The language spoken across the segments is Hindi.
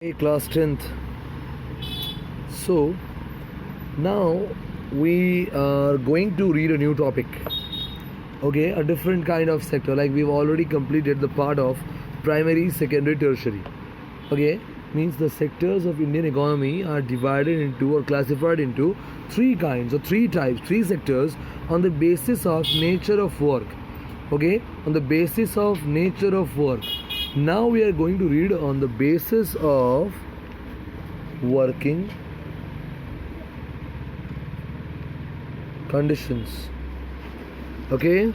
Hey, class 10th. So now we are going to read a new topic. Okay, a different kind of sector. Like we've already completed the part of primary, secondary, tertiary. Okay, means the sectors of Indian economy are divided into or classified into three kinds or three types, three sectors on the basis of nature of work. Okay, on the basis of nature of work. Now we are going to read on the basis of working conditions. Okay,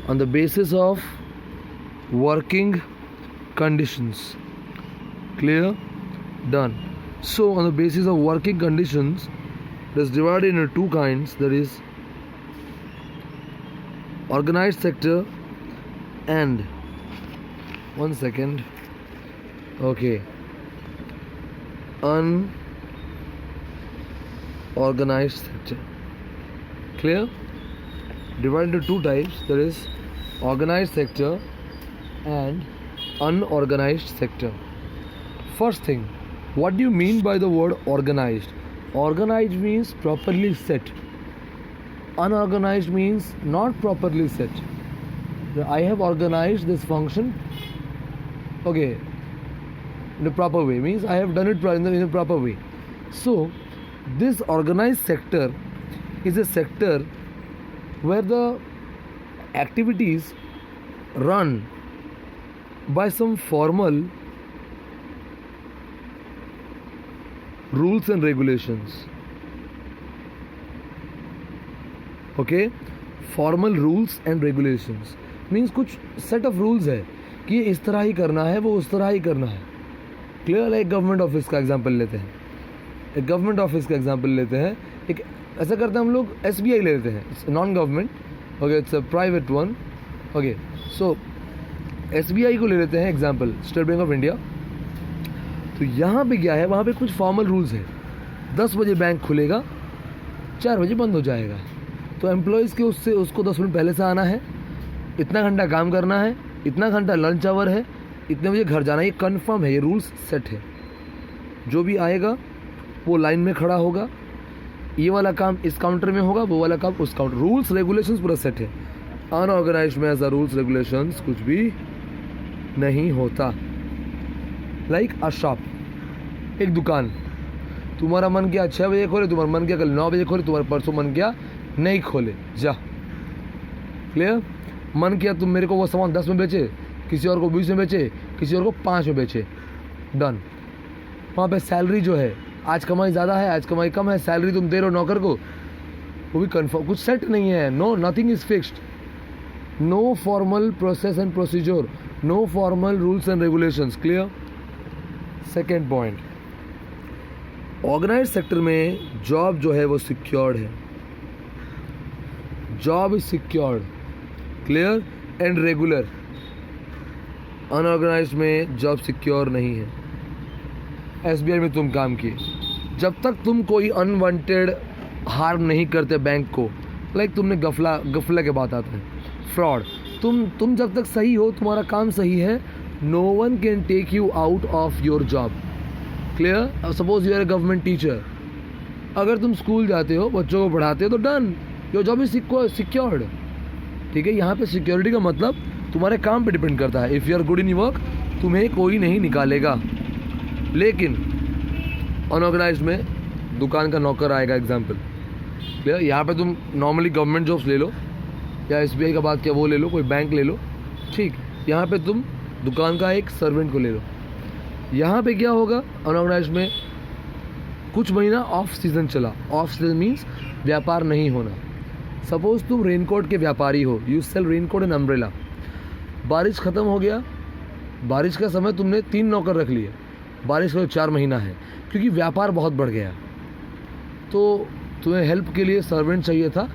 on the basis of working conditions. Clear? Done. So on the basis of working conditions, it is divided into two kinds, that is organized sector and one second. Okay. Unorganized sector. Clear? Divided into two types, there is organized sector and unorganized sector. First thing, what do you mean by the word organized? Organized means properly set. Unorganized means not properly set. I have organized this function, okay, in a proper way, means I have done it in a proper way. So this organized sector is a sector where the activities run by some formal rules and regulations. Okay, formal rules and regulations means कुछ set of rules है कि ये इस तरह ही करना है, वो उस तरह ही करना है. क्लियर? लाइक गवर्नमेंट ऑफिस का एग्जांपल लेते हैं. एक गवर्नमेंट ऑफिस का एग्जांपल लेते हैं. एक ऐसा करते हैं हम लोग, SBI ले लेते हैं, non government. Okay, it's a private one. Okay, so SBI को ले लेते हैं example, state bank of India. तो यहाँ पे क्या है, वहाँ पे कुछ फॉर्मल रूल्स है. 10 बजे बैंक खुलेगा, 4 बजे बंद हो जाएगा. तो एम्प्लॉयज़ के उसको 10 मिनट पहले से आना है, इतना घंटा काम करना है, इतना घंटा लंच आवर है, इतने बजे घर जाना है. ये कन्फर्म है, ये रूल्स सेट है. जो भी आएगा वो लाइन में खड़ा होगा, ये वाला काम इस काउंटर में होगा, वो वाला काम उस काउंटर. रूल्स रेगुलेशंस पूरा सेट है. अनऑर्गेनाइज्ड में ऐसा रूल्स रेगुलेशंस कुछ भी नहीं होता. लाइक अ शॉप, एक दुकान. तुम्हारा मन किया 6 बजे खोले, तुम्हारा मन किया कल 9 बजे खोले, तुम्हारा परसों मन किया नहीं खोले, जा. क्लियर? मन किया तुम मेरे को वो सामान 10 में बेचे, किसी और को 20 में बेचे, किसी और को 5 में बेचे. डन. वहाँ पे सैलरी जो है, आज कमाई ज़्यादा है, आज कमाई कम है, सैलरी तुम दे रहे हो नौकर को, वो भी कन्फर्म, कुछ सेट नहीं है. No, nothing is fixed. No formal process and procedure, no formal rules and regulations. Clear? Second point, organise sector में जॉब जो है वो सिक्योर्ड है. Job is secured, clear and regular. Unorganise में जॉब सिक्योर नहीं है. SBI में तुम काम किए, जब तक तुम कोई अनवांटेड हार्म नहीं करते बैंक को, लाइक तुमने गफला के बात आता है, फ्रॉड, तुम जब तक सही हो, तुम्हारा काम सही है, no one can take you out of your job. Clear? Suppose you are a government teacher, अगर तुम स्कूल जाते हो, बच्चों को पढ़ाते हो, तो done, your job is secured. ठीक है? यहाँ पे सिक्योरिटी का मतलब तुम्हारे काम पे डिपेंड करता है. If you are good in work, तुम्हें कोई नहीं निकालेगा. लेकिन अनऑर्गेनाइज में दुकान का नौकर आएगा, एग्जाम्पल. क्लियर? यहाँ पे तुम नॉर्मली गवर्नमेंट जॉब्स ले लो, या SBI का बात किया वो ले लो, कोई बैंक ले लो, ठीक. यहाँ पे तुम दुकान का एक सर्वेंट को ले लो. यहाँ पे क्या होगा, अनऑर्गेनाइज में कुछ महीना ऑफ सीज़न चला. ऑफ सीज़न मीन्स व्यापार नहीं होना. सपोज तुम रेनकोट के व्यापारी हो, you sell raincoat and umbrella. बारिश ख़त्म हो गया, बारिश का समय तुमने 3 नौकर रख लिए, बारिश का 4 महीना है, क्योंकि व्यापार बहुत बढ़ गया, तो तुम्हें हेल्प के लिए सर्वेंट चाहिए था.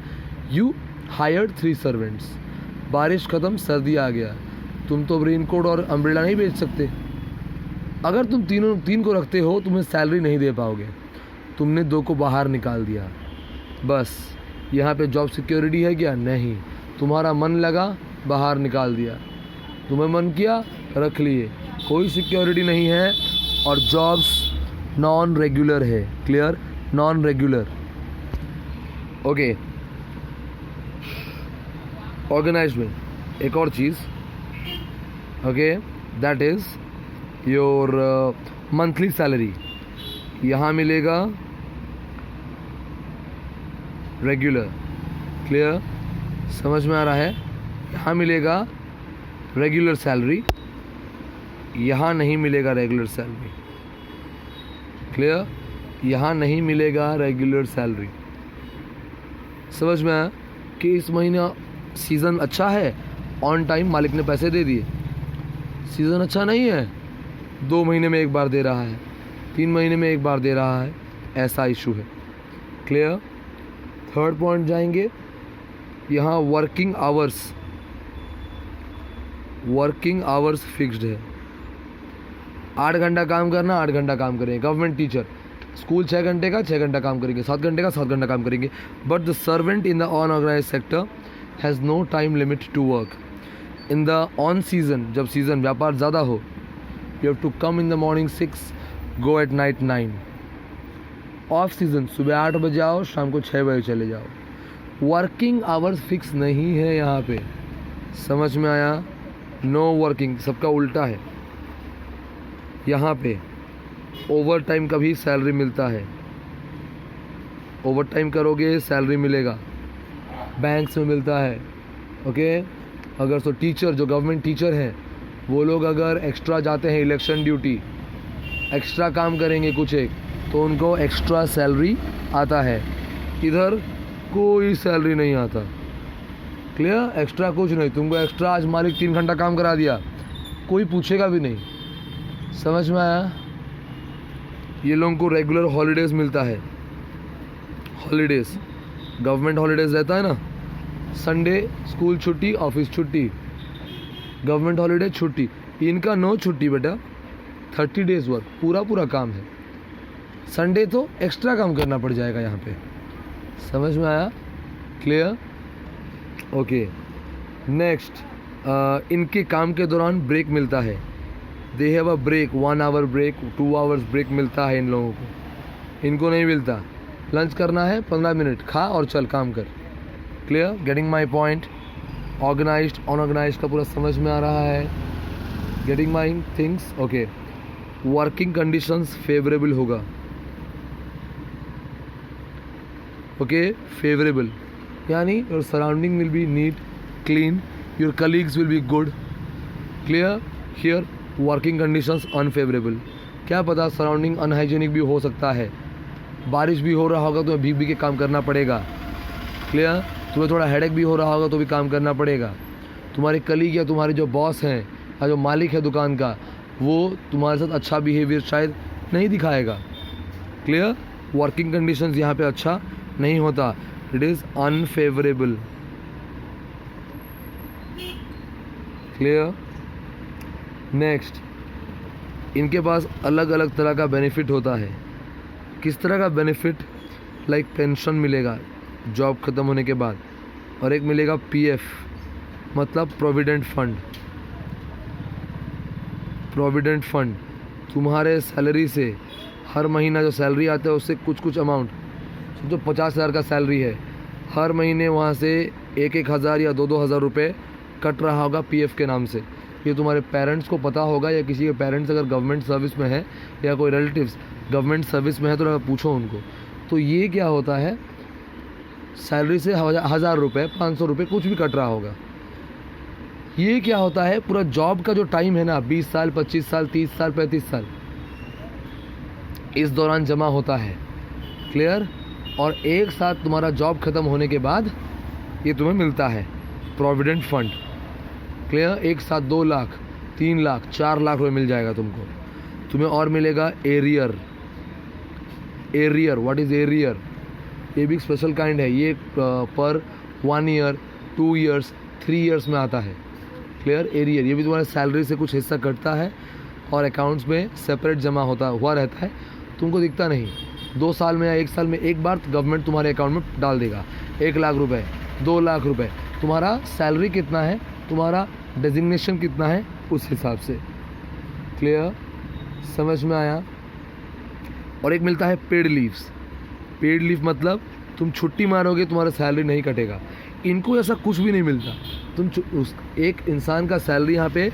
You hired 3 servants. बारिश ख़त्म, सर्दी आ गया, तुम तो रेनकोट और अम्ब्रेला नहीं बेच सकते. अगर तुम तीन को रखते हो, तुम्हें सैलरी नहीं दे पाओगे. तुमने 2 को बाहर निकाल दिया. बस यहाँ पे जॉब सिक्योरिटी है क्या? नहीं. तुम्हारा मन लगा, बाहर निकाल दिया. तुम्हें मन किया, रख लिए. कोई सिक्योरिटी नहीं है. और जॉब्स नॉन रेगुलर है. Clear? Non regular. Okay. Organised में एक और चीज़, okay, that is your monthly salary. यहाँ मिलेगा रेगुलर. क्लियर? समझ में आ रहा है? यहाँ मिलेगा रेगुलर सैलरी, यहाँ नहीं मिलेगा रेगुलर सैलरी. क्लियर? यहाँ नहीं मिलेगा रेगुलर सैलरी. समझ में आया कि इस महीना सीज़न अच्छा है, ऑन टाइम मालिक ने पैसे दे दिए. सीज़न अच्छा नहीं है, 2 महीने में एक बार दे रहा है, 3 महीने में एक बार दे रहा है, ऐसा इशू है. क्लियर? थर्ड पॉइंट जाएंगे. यहाँ वर्किंग आवर्स फिक्स्ड है. 8 घंटा काम करना, 8 घंटा काम करेंगे. गवर्नमेंट टीचर स्कूल 6 घंटे का 6 घंटा काम करेंगे, 7 घंटे का 7 घंटा काम करेंगे. But the servant in the unorganise sector has no time limit to work. In the on season, जब सीज़न व्यापार ज़्यादा हो, you have to come in the morning 6, go at night 9. Off season सुबह 8 बजे आओ, शाम को 6 बजे चले जाओ. वर्किंग आवर्स फिक्स नहीं है यहाँ पे. समझ में आया? नो वर्किंग, सबका उल्टा है. यहाँ पे ओवर टाइम का भी सैलरी मिलता है. ओवर टाइम करोगे सैलरी मिलेगा, बैंक्स में मिलता है. ओके. अगर तो टीचर, जो गवर्नमेंट टीचर हैं, वो लोग अगर एक्स्ट्रा जाते हैं, इलेक्शन ड्यूटी, एक्स्ट्रा काम करेंगे कुछ एक, तो उनको एक्स्ट्रा सैलरी आता है. इधर कोई सैलरी नहीं आता. क्लियर? एक्स्ट्रा कुछ नहीं. तुमको एक्स्ट्रा आज मालिक 3 घंटा काम करा दिया, कोई पूछेगा भी नहीं. समझ में आया? ये लोगों को रेगुलर हॉलीडेज़ मिलता है. हॉलीडेज़, गवर्नमेंट हॉलीडेज़ रहता है ना, संडे स्कूल छुट्टी, ऑफिस छुट्टी, गवर्नमेंट हॉलीडे छुट्टी. इनका नो छुट्टी बेटा, 30 डेज़ वर्क, पूरा काम है. संडे तो एक्स्ट्रा काम करना पड़ जाएगा यहाँ पे. समझ में आया? क्लियर? ओके. नेक्स्ट, इनके काम के दौरान ब्रेक मिलता है. They have a break, 1 hour break, 2 hours break मिलता है इन लोगों को. इनको नहीं मिलता. लंच करना है 15 मिनट, खा और चल काम कर. Clear? Getting my point? Organised unorganised का पूरा समझ में आ रहा है? Getting my things? Okay. Working conditions favourable होगा. ओके. फेवरेबल यानी your surrounding will be neat, clean, your colleagues will be good. Clear? Here working conditions unfavourable. क्या पता सराउंडिंग अनहाइजेनिक भी हो सकता है, बारिश भी हो रहा होगा तो भीग भीग के काम करना पड़ेगा. क्लियर? तुम्हें थोड़ा हेडेक भी हो रहा होगा तो भी काम करना पड़ेगा. तुम्हारे कलीग या तुम्हारे जो बॉस हैं या जो मालिक है दुकान का, वो तुम्हारे साथ अच्छा बिहेवियर शायद नहीं दिखाएगा. क्लियर? वर्किंग कंडीशंस यहाँ पे अच्छा नहीं होता. It is unfavourable. Clear? Next, इनके पास अलग अलग तरह का बेनिफिट होता है. किस तरह का बेनिफिट? लाइक पेंशन मिलेगा जॉब ख़त्म होने के बाद, और एक मिलेगा पीएफ, मतलब प्रोविडेंट फंड. प्रोविडेंट फंड तुम्हारे सैलरी से हर महीना जो सैलरी आता है उससे कुछ अमाउंट, जो 50,000 का सैलरी है, हर महीने वहाँ से 1,000 या 2,000 रुपये कट रहा होगा पीएफ के नाम से. ये तुम्हारे पेरेंट्स को पता होगा, या किसी के पेरेंट्स अगर गवर्नमेंट सर्विस में है या कोई रिलेटिव्स गवर्नमेंट सर्विस में है तो पूछो उनको. तो ये क्या होता है, सैलरी से 1,000 रुपये, 500 रुपये कुछ भी कट रहा होगा. ये क्या होता है, पूरा जॉब का जो टाइम है ना, 20 साल, 25 साल, 30 साल, 35 साल, इस दौरान जमा होता है. क्लियर? और एक साथ तुम्हारा जॉब ख़त्म होने के बाद ये तुम्हें मिलता है प्रोविडेंट फंड. क्लियर? एक साथ 2 लाख, 3 लाख, 4 लाख रुपये मिल जाएगा तुमको. तुम्हें और मिलेगा arrear. Arrear, what is arrear? ये भी एक स्पेशल काइंड है. ये पर 1 ईयर, 2 ईयर्स, 3 ईयर्स में आता है. क्लियर? एरियर, ये भी तुम्हारे सैलरी से कुछ हिस्सा कटता है और अकाउंट्स में सेपरेट जमा हुआ रहता है. तुमको दिखता नहीं. 2 साल में या 1 साल में एक बार गवर्नमेंट तुम्हारे अकाउंट में डाल देगा 1 लाख रुपए, 2 लाख रुपए. तुम्हारा सैलरी कितना है, तुम्हारा डेजिग्नेशन कितना है, उस हिसाब से. क्लियर? समझ में आया? और एक मिलता है पेड लीव्स। पेड लीव मतलब तुम छुट्टी मारोगे तुम्हारा सैलरी नहीं कटेगा। इनको ऐसा कुछ भी नहीं मिलता। एक इंसान का सैलरी यहाँ पे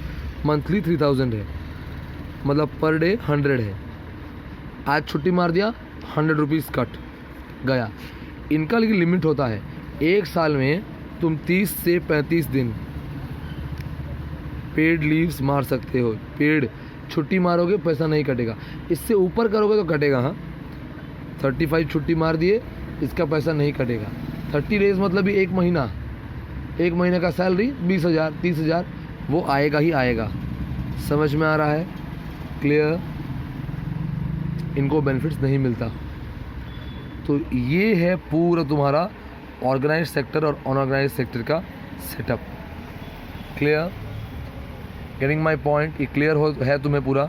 मंथली 3000 है, मतलब पर डे 100 है। आज छुट्टी मार दिया, 100 रुपीज़ कट गया। इनका लेकिन लिमिट होता है, एक साल में तुम 30 से 35 दिन पेड लीव्स मार सकते हो। पेड छुट्टी मारोगे पैसा नहीं कटेगा, इससे ऊपर करोगे तो कटेगा। हाँ, 35 छुट्टी मार दिए, इसका पैसा नहीं कटेगा। 30 डेज मतलब भी एक महीने का सैलरी 20,000 30,000 वो आएगा ही आएगा। समझ में आ रहा है? क्लियर? इनको बेनिफिट्स नहीं मिलता। तो ये है पूरा तुम्हारा ऑर्गेनाइज सेक्टर और अनऑर्गेनाइज सेक्टर का setup. Clear? Getting my point? ये क्लियर है तुम्हें? पूरा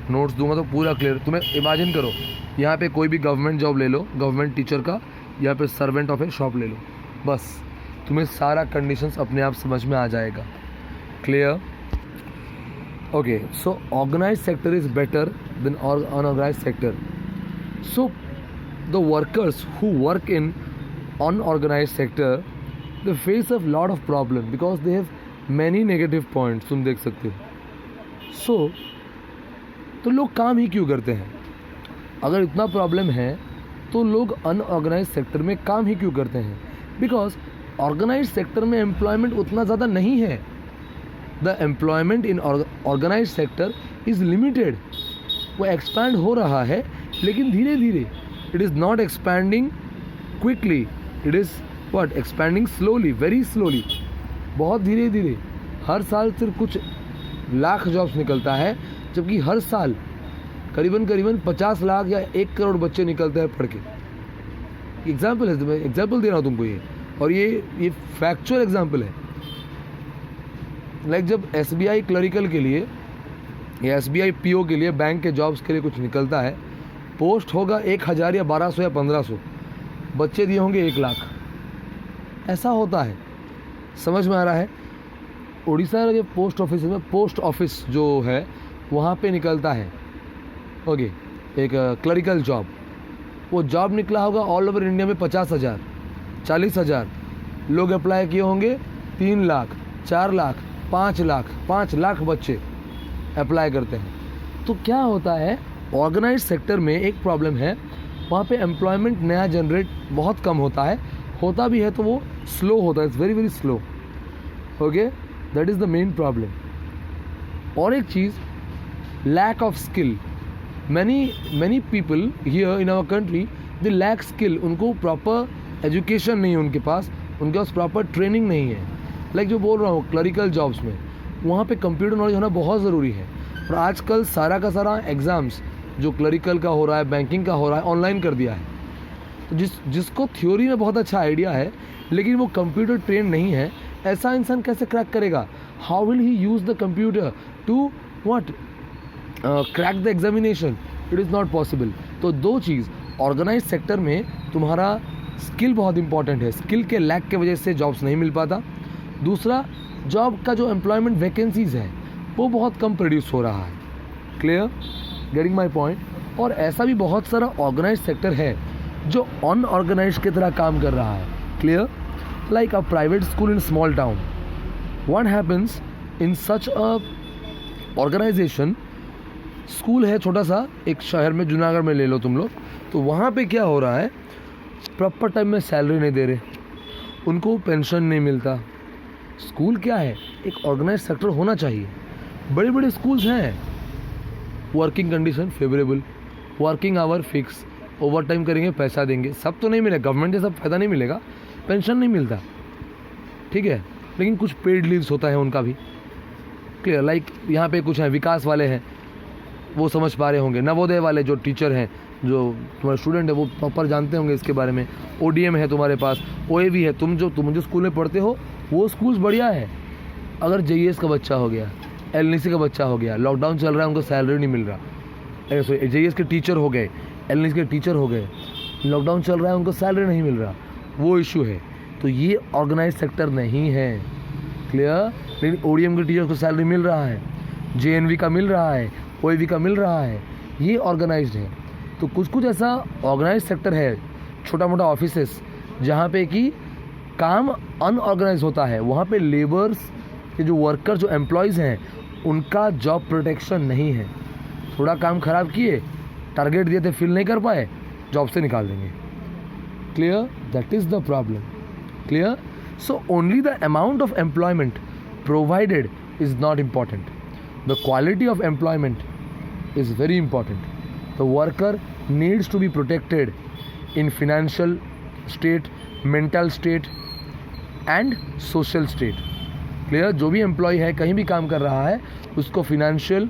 नोट्स दूंगा तो पूरा क्लियर। तुम्हें इमेजिन करो, यहाँ पे कोई भी गवर्नमेंट जॉब ले लो, गवर्नमेंट टीचर का, या फिर सर्वेंट ऑफ ए शॉप ले लो, बस तुम्हें सारा कंडीशंस अपने आप समझ में आ जाएगा। Clear? Okay, so organise sector is better than unorganise sector. So the workers who work in unorganized sector, they face a lot of problem because they have many negative points। तुम देख सकते हो। So तो लोग काम ही क्यों करते हैं? अगर इतना प्रॉब्लम है तो लोग अनऑर्गेनाइज सेक्टर में काम ही क्यों करते हैं? बिकॉज ऑर्गेनाइज सेक्टर में एम्प्लॉयमेंट उतना ज़्यादा नहीं है। The employment in organise sector is limited. वो एक्सपैंड हो रहा है लेकिन धीरे धीरे। It is not expanding quickly, it is what expanding slowly, very slowly, बहुत धीरे धीरे। हर साल सिर्फ कुछ लाख जॉब्स निकलता है, जबकि हर साल करीबन 50 लाख या 1 करोड़ बच्चे निकलते हैं पढ़ के। एग्जाम्पल है, मैं एग्जाम्पल दे रहा हूँ तुमको ये, और ये फैक्चुअल एग्जाम्पल है। लाइक जब SBI क्लरिकल के लिए या SBI PO के लिए, बैंक के जॉब्स के लिए कुछ निकलता है, पोस्ट होगा 1000 या 1200 या 1500, बच्चे दिए होंगे 1 लाख। ऐसा होता है। समझ में आ रहा है? उड़ीसा के पोस्ट ऑफिस में, पोस्ट ऑफिस जो है वहाँ पे निकलता है ओके एक क्लरिकल जॉब। वो जॉब निकला होगा ऑल ओवर इंडिया में 50,000 40,000 लोग अप्लाई किए होंगे। 3 लाख 4 लाख 5 लाख 5 लाख बच्चे अप्लाई करते हैं। तो क्या होता है, ऑर्गेनाइज सेक्टर में एक प्रॉब्लम है, वहाँ पे एम्प्लॉयमेंट नया जनरेट बहुत कम होता है। होता भी है तो वो स्लो होता है, it's very very slow. Okay, that is the main problem. और एक चीज़, lack of skill. Many people here in our country they lack skill. उनको प्रॉपर एजुकेशन नहीं है, उनके पास प्रॉपर ट्रेनिंग नहीं है। लाइक जो बोल रहा हूँ क्लरिकल जॉब्स में, वहाँ पे कंप्यूटर नॉलेज होना बहुत ज़रूरी है। और आजकल सारा का सारा एग्ज़ाम्स जो क्लरिकल का हो रहा है, बैंकिंग का हो रहा है, ऑनलाइन कर दिया है। तो जिसको थ्योरी में बहुत अच्छा आइडिया है लेकिन वो कंप्यूटर ट्रेन नहीं है, ऐसा इंसान कैसे क्रैक करेगा? How will he use the computer to what crack the examination? It is not possible. तो 2 चीज़, ऑर्गेनाइज सेक्टर में तुम्हारा स्किल बहुत इंपॉर्टेंट है, स्किल के लैक के वजह से जॉब्स नहीं मिल पाता। दूसरा, जॉब का जो एम्प्लॉयमेंट वैकेंसीज़ है वो बहुत कम प्रोड्यूस हो रहा है। क्लियर? Getting my point? और ऐसा भी बहुत सारा ऑर्गेनाइज सेक्टर है जो अनऑर्गेनाइज की तरह काम कर रहा है। Clear? Like a private school in small town, what happens in such a organisation? School है छोटा सा एक शहर में, जूनागढ़ में ले लो तुम लोग, तो वहाँ पे क्या हो रहा है, प्रॉपर टाइम में सैलरी नहीं दे रहे, उनको पेंशन नहीं मिलता। स्कूल क्या है, एक ऑर्गेनाइज सेक्टर होना चाहिए। बड़े बड़े स्कूल्स हैं, working condition favourable, working hour fix, over time करेंगे पैसा देंगे। सब तो नहीं मिलेगा, गवर्नमेंट से सब फ़ायदा नहीं मिलेगा, पेंशन नहीं मिलता, ठीक है, लेकिन कुछ पेड लीव्स होता है उनका भी। क्लियर? लाइक यहाँ पे कुछ हैं विकास वाले हैं, वो समझ पा रहे होंगे। नवोदय वाले जो टीचर हैं, जो तुम्हारे स्टूडेंट है, वो प्रॉपर जानते होंगे इसके बारे में। ODM है तुम्हारे पास, OAV है। तुम जो स्कूल में पढ़ते हो वो स्कूल्स बढ़िया है। अगर JES का बच्चा हो गया, LNC का बच्चा हो गया, लॉकडाउन चल रहा है, उनको सैलरी नहीं मिल रहा, JES के टीचर हो गए, LNC के टीचर हो गए, लॉकडाउन चल रहा है, उनको सैलरी नहीं मिल रहा, वो इशू है। तो ये ऑर्गेनाइज सेक्टर नहीं है। क्लियर? लेकिन ODM के टीचर को सैलरी मिल रहा है, JNV का मिल रहा है, OAV का मिल रहा है, ये ऑर्गेनाइज्ड है। तो कुछ कुछ ऐसा ऑर्गेनाइज सेक्टर है, छोटा मोटा ऑफिसेस, जहाँ पे कि काम अनऑर्गेनाइज होता है। वहाँ पे लेबर्स के जो वर्कर, जो एम्प्लॉयज़ हैं, उनका जॉब प्रोटेक्शन नहीं है। थोड़ा काम ख़राब किए, टारगेट दिए थे, फिल नहीं कर पाए, जॉब से निकाल देंगे। Clear? That is the problem. Clear? So only the amount of employment provided is not important, the quality of employment is very important. The worker needs to be protected in financial state, mental state and social state. Clear? जो भी एम्प्लॉय है, कहीं भी काम कर रहा है, उसको फिनेंशियल,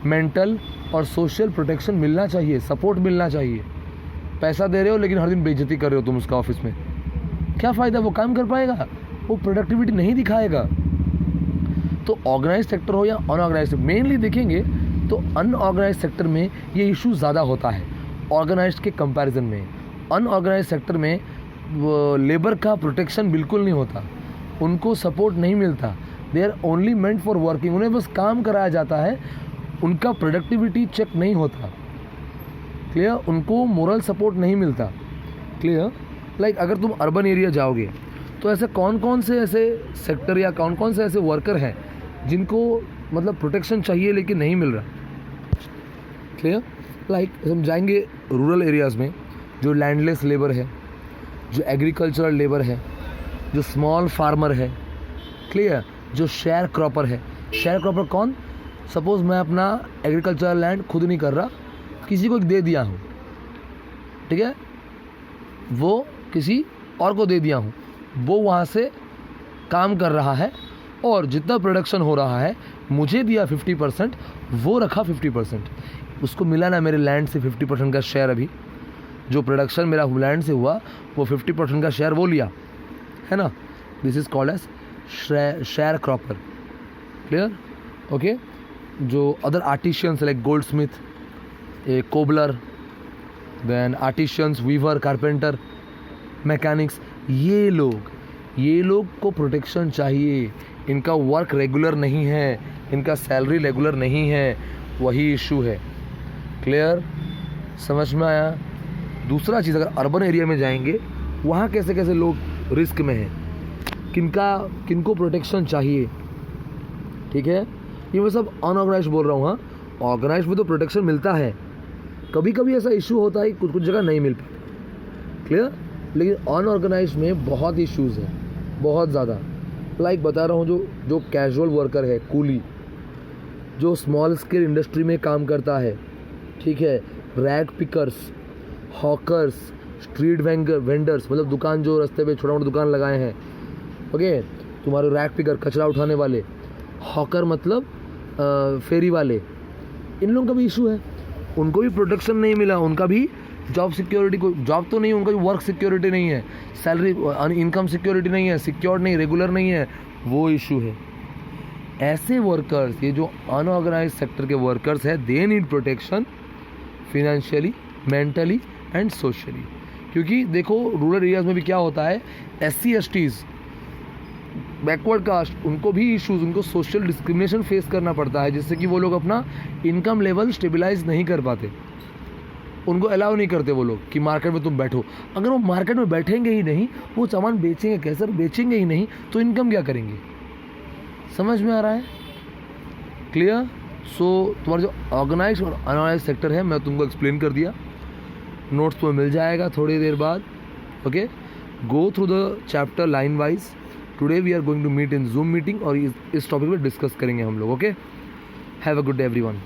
मेंटल और सोशल प्रोटेक्शन मिलना चाहिए, सपोर्ट मिलना चाहिए। पैसा दे रहे हो लेकिन हर दिन बेइज्जती कर रहे हो तुम उसका ऑफिस में, क्या फ़ायदा? वो काम कर पाएगा? वो प्रोडक्टिविटी नहीं दिखाएगा। तो ऑर्गेनाइज सेक्टर हो या अनऑर्गेनाइज, मेनली देखेंगे तो अनऑर्गेनाइज सेक्टर में ये इशू ज़्यादा होता है ऑर्गेनाइज के कंपैरिजन में। अनऑर्गेनाइज सेक्टर में लेबर का प्रोटेक्शन बिल्कुल नहीं होता, उनको सपोर्ट नहीं मिलता। They are only meant for working, उन्हें बस काम कराया जाता है, उनका प्रोडक्टिविटी चेक नहीं होता। क्लियर? उनको मोरल सपोर्ट नहीं मिलता। क्लियर? लाइक अगर तुम अर्बन एरिया जाओगे तो ऐसे कौन कौन से ऐसे सेक्टर या कौन कौन से ऐसे वर्कर हैं जिनको मतलब प्रोटेक्शन चाहिए लेकिन नहीं मिल रहा। क्लियर? लाइक हम जाएंगे रूरल एरियाज़ में, जो लैंडलेस लेबर है, जो एग्रीकल्चरल लेबर है, जो स्मॉल फार्मर है। क्लियर? जो शेयर क्रॉपर है। शेयर क्रॉपर कौन? सपोज़ मैं अपना एग्रीकल्चरल लैंड खुद नहीं कर रहा, किसी को दे दिया हूँ, ठीक है, वो किसी और को दे दिया हूँ, वो वहाँ से काम कर रहा है और जितना प्रोडक्शन हो रहा है मुझे दिया 50%, वो रखा 50%। उसको मिला ना मेरे लैंड से 50% का शेयर। अभी जो प्रोडक्शन मेरा लैंड से हुआ वो 50% का शेयर वो लिया है ना। This is called as share cropper. Clear? Okay. जो other artisans like goldsmith, a cobbler, then artisans, weaver, carpenter, mechanics, ये लोग को प्रोटेक्शन चाहिए। इनका वर्क रेगुलर नहीं है, इनका सैलरी रेगुलर नहीं है, वही इशू है। क्लियर? समझ में आया? दूसरा चीज़, अगर अर्बन एरिया में जाएंगे वहाँ कैसे कैसे लोग रिस्क में हैं, किनको प्रोटेक्शन चाहिए। ठीक है? ये मैं सब अनऑर्गेनाइज बोल रहा हूँ। हाँ, ऑर्गेनाइज में तो प्रोटेक्शन मिलता है, कभी कभी ऐसा इशू होता है कुछ कुछ जगह नहीं मिल पाता। क्लियर? लेकिन अनऑर्गेनाइज में बहुत इश्यूज़ हैं, बहुत ज़्यादा। लाइक बता रहा हूँ, जो कैजुअल वर्कर है, कूली, जो स्मॉल स्केल इंडस्ट्री में काम करता है, ठीक है, rag pickers, hawkers, street vendors, मतलब दुकान जो रास्ते पे छोटा मोटा दुकान लगाए हैं, ओके, तुम्हारे रैग पिकर, कचरा उठाने वाले, हॉकर मतलब फेरी वाले, इन लोगों का भी इशू है। उनको भी प्रोटेक्शन नहीं मिला, उनका भी जॉब सिक्योरिटी, को जॉब तो नहीं, उनका भी वर्क सिक्योरिटी नहीं है, सैलरी इनकम सिक्योरिटी नहीं है, सिक्योर्ड नहीं, रेगुलर नहीं है, वो इशू है। ऐसे वर्कर्स, ये जो अनऑर्गेनाइज सेक्टर के वर्कर्स हैं, they need protection financially, mentally and socially. क्योंकि देखो रूरल एरियाज़ में भी क्या होता है, SC STs, बैकवर्ड कास्ट, उनको भी इश्यूज़, उनको सोशल डिस्क्रिमिनेशन फेस करना पड़ता है, जिससे कि वो लोग अपना इनकम लेवल स्टेबलाइज नहीं कर पाते। उनको अलाउ नहीं करते वो लोग कि मार्केट में तुम बैठो। अगर वो मार्केट में बैठेंगे ही नहीं, वो सामान बेचेंगे कैसे? बेचेंगे ही नहीं तो इनकम क्या करेंगे? समझ में आ रहा है? क्लियर? सो तुम्हारा जो ऑर्गेनाइज और अनऑर्गेनाइज सेक्टर है, मैं तुमको एक्सप्लेन कर दिया, नोट्स तुम्हें मिल जाएगा थोड़ी देर बाद। Okay, go through the chapter line wise. Today we are going to meet in Zoom meeting और इस टॉपिक पर डिस्कस करेंगे हम लोग। Okay, have a good day everyone.